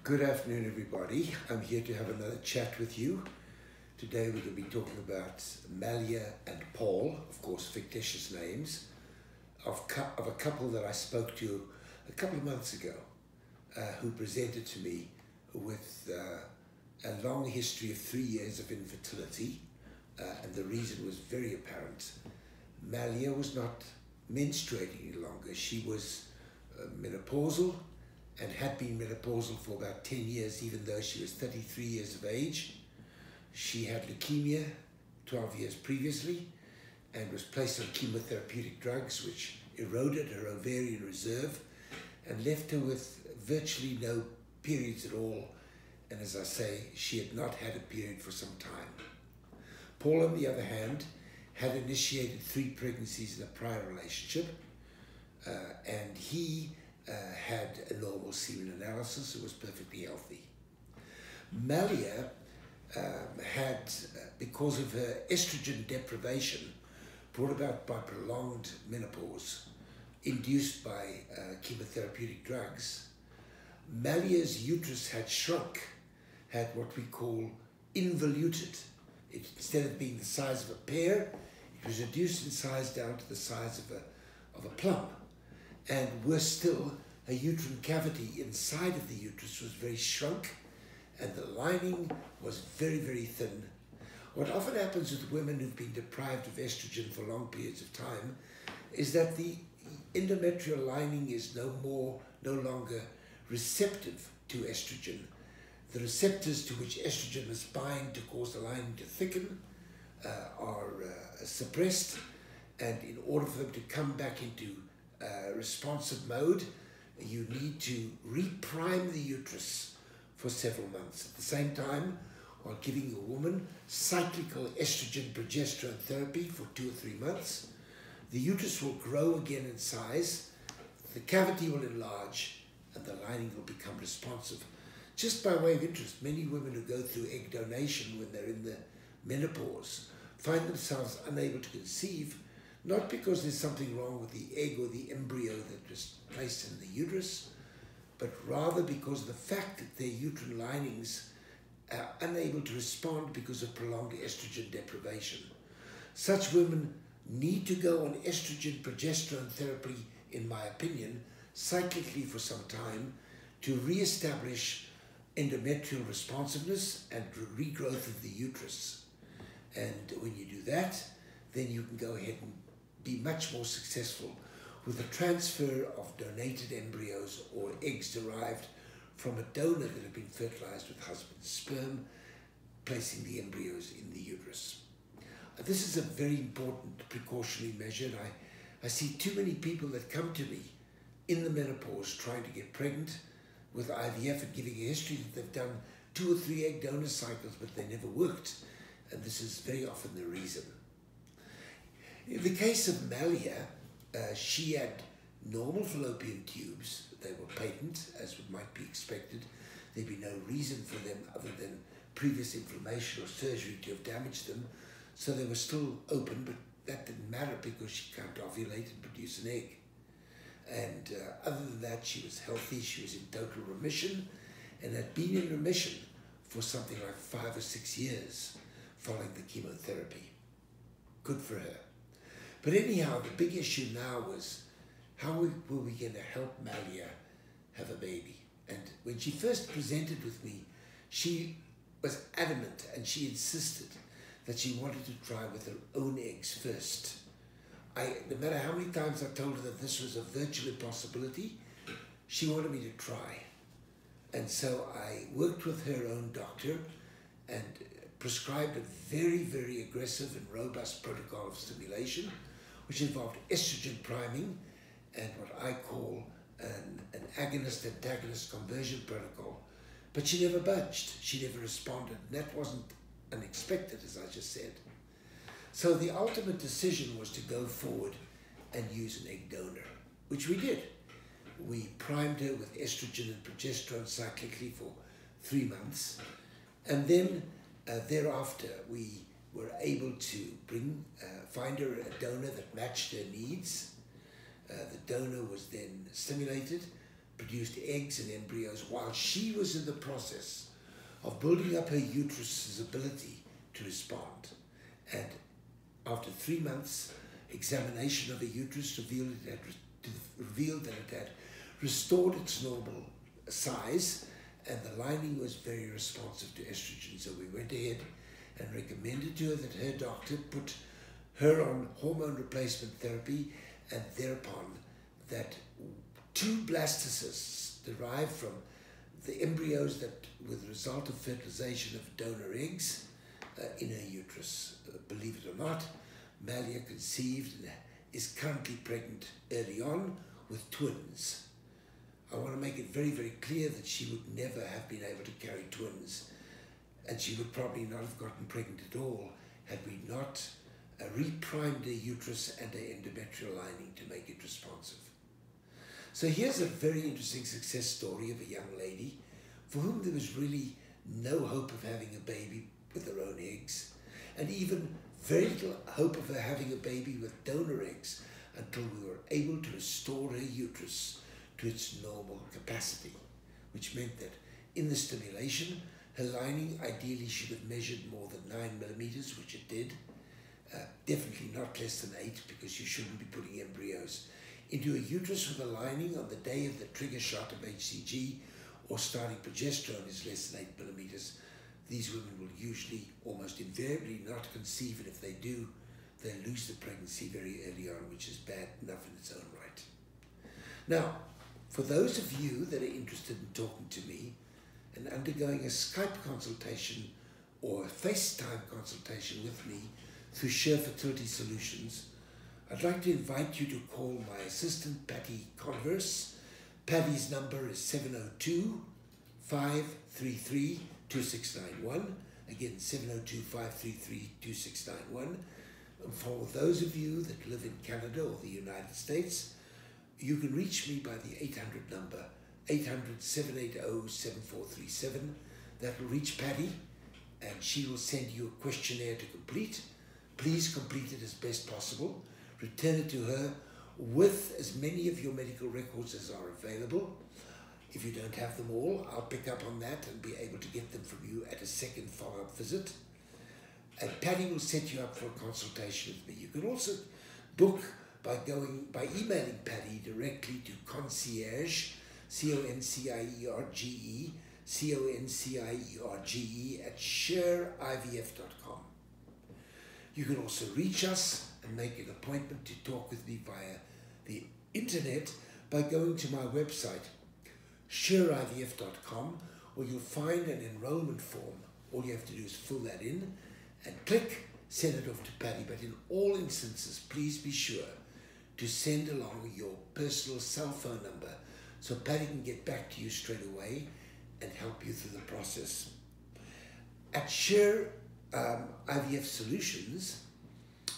Good afternoon, everybody. I'm here to have another chat with you. Today we're going to be talking about Malia and Paul, of course fictitious names, of a couple that I spoke to a couple of months ago who presented to me with a long history of 3 years of infertility, and the reason was very apparent. Malia was not menstruating any longer. She was menopausal and had been menopausal for about 10 years, even though she was 33 years of age. She had leukemia 12 years previously and was placed on chemotherapeutic drugs, which eroded her ovarian reserve and left her with virtually no periods at all. And as I say, she had not had a period for some time. Paul, on the other hand, had initiated 3 pregnancies in a prior relationship, and he had a normal semen analysis. It was perfectly healthy. Malia had, because of her estrogen deprivation brought about by prolonged menopause induced by chemotherapeutic drugs, Malia's uterus had shrunk, had what we call involuted. Instead of being the size of a pear, it was reduced in size down to the size of a plum. And worse still, a uterine cavity inside of the uterus was very shrunk and the lining was very, very thin. What often happens with women who've been deprived of estrogen for long periods of time is that the endometrial lining is no longer receptive to estrogen. The receptors to which estrogen must bind to cause the lining to thicken are suppressed, and in order for them to come back into responsive mode, you need to reprime the uterus for several months. At the same time, while giving a woman cyclical estrogen progesterone therapy for 2 or 3 months, the uterus will grow again in size, the cavity will enlarge, and the lining will become responsive. Just by way of interest, many women who go through egg donation when they're in the menopause find themselves unable to conceive, not because there's something wrong with the egg or the embryo that was placed in the uterus, but rather because of the fact that their uterine linings are unable to respond because of prolonged estrogen deprivation. Such women need to go on estrogen progesterone therapy, in my opinion, cyclically for some time to re-establish endometrial responsiveness and regrowth of the uterus. And when you do that, then you can go ahead and be much more successful with the transfer of donated embryos or eggs derived from a donor that had been fertilized with husband's sperm, placing the embryos in the uterus. This is a very important precautionary measure, and I see too many people that come to me in the menopause trying to get pregnant with IVF and giving a history that they've done 2 or 3 egg donor cycles, but they never worked, and this is very often the reason. In the case of Malia, she had normal fallopian tubes. They were patent, as might be expected. There'd be no reason for them other than previous inflammation or surgery to have damaged them. So they were still open, but that didn't matter because she can't ovulate and produce an egg. And other than that, she was healthy. She was in total remission and had been in remission for something like 5 or 6 years following the chemotherapy. Good for her. But anyhow, the big issue now was how were we going to help Malia have a baby? And when she first presented with me, she was adamant and she insisted that she wanted to try with her own eggs first. No matter how many times I told her that this was a virtual impossibility, she wanted me to try. And so I worked with her own doctor and prescribed a very, very aggressive and robust protocol of stimulation, which involved estrogen priming and what I call an agonist-antagonist conversion protocol. But she never budged. She never responded. And that wasn't unexpected, as I just said. So the ultimate decision was to go forward and use an egg donor, which we did. We primed her with estrogen and progesterone cyclically for 3 months. And then thereafter, we were able to find her a donor that matched her needs. The donor was then stimulated produced eggs and embryos while she was in the process of building up her uterus's ability to respond. And after 3 months, examination of the uterus revealed that it had restored its normal size, and the lining was very responsive to estrogen. So we went ahead and recommended to her that her doctor put her on hormone replacement therapy, and thereupon that 2 blastocysts derived from the embryos that were the result of fertilization of donor eggs in her uterus. Believe it or not, Malia conceived and is currently pregnant early on with twins. I want to make it very, very clear that she would never have been able to carry twins, and she would probably not have gotten pregnant at all had we not reprimed her uterus and her endometrial lining to make it responsive. So here's a very interesting success story of a young lady for whom there was really no hope of having a baby with her own eggs, and even very little hope of her having a baby with donor eggs until we were able to restore her uterus to its normal capacity, which meant that in the stimulation, her lining ideally should have measured more than 9 millimeters, which it did. Definitely not less than 8, because you shouldn't be putting embryos into a uterus with a lining on the day of the trigger shot of HCG or starting progesterone is less than 8 millimeters. These women will usually, almost invariably, not conceive, and if they do, they lose the pregnancy very early on, which is bad enough in its own right. Now, for those of you that are interested in talking to me and undergoing a Skype consultation or a FaceTime consultation with me through Share Fertility Solutions, I'd like to invite you to call my assistant, Patty Converse. Patty's number is 702-533-2691. Again, 702-533-2691. And for those of you that live in Canada or the United States, you can reach me by the 800 number, 800-780-7437. That will reach Patty, and she will send you a questionnaire to complete. Please complete it as best possible. Return it to her with as many of your medical records as are available. If you don't have them all, I'll pick up on that and be able to get them from you at a second follow-up visit. And Patty will set you up for a consultation with me. You can also book by emailing Patty directly to concierge, CONCIERGE, CONCIERGE at shareivf.com. You can also reach us and make an appointment to talk with me via the internet by going to my website, shareivf.com, where you'll find an enrollment form. All you have to do is fill that in and click, send it off to Patty. But in all instances, please be sure to send along your personal cell phone number so Patty can get back to you straight away and help you through the process. At Share IVF Solutions,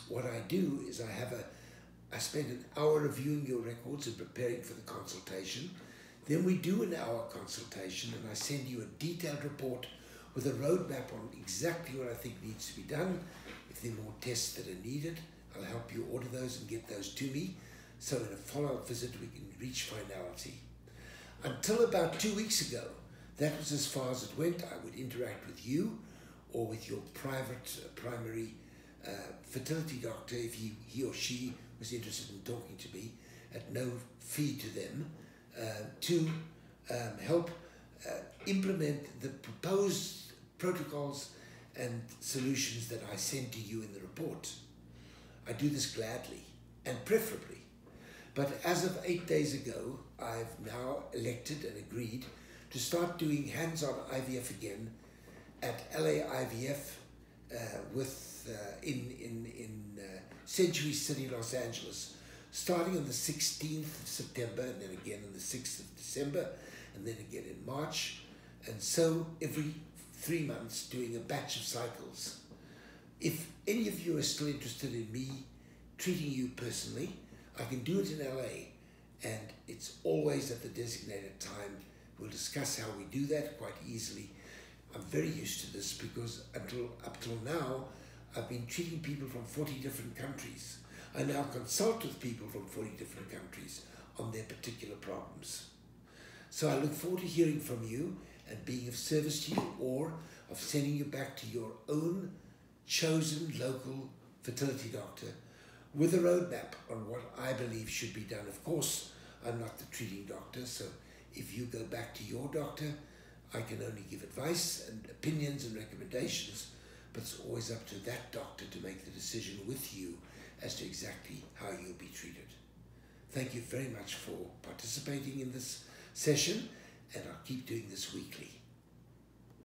what I do is I spend an hour reviewing your records and preparing for the consultation. Then we do an hour consultation, and I send you a detailed report with a roadmap on exactly what I think needs to be done. If there are more tests that are needed, I'll help you order those and get those to me. So in a follow-up visit, we can reach finality. Until about 2 weeks ago, that was as far as it went. I would interact with you or with your primary fertility doctor if he or she was interested in talking to me at no fee to them, to help implement the proposed protocols and solutions that I send to you in the report. I do this gladly and preferably. But as of 8 days ago, I've now elected and agreed to start doing hands-on IVF again at LA IVF in Century City, Los Angeles, starting on the 16th of September, and then again on the 6th of December, and then again in March. And so every 3 months doing a batch of cycles. If any of you are still interested in me treating you personally, I can do it in LA, and it's always at the designated time. We'll discuss how we do that quite easily. I'm very used to this because up till now, I've been treating people from 40 different countries. I now consult with people from 40 different countries on their particular problems. So I look forward to hearing from you and being of service to you, or of sending you back to your own chosen local fertility doctor with a roadmap on what I believe should be done. Of course, I'm not the treating doctor, so if you go back to your doctor, I can only give advice and opinions and recommendations, but it's always up to that doctor to make the decision with you as to exactly how you'll be treated. Thank you very much for participating in this session, and I'll keep doing this weekly.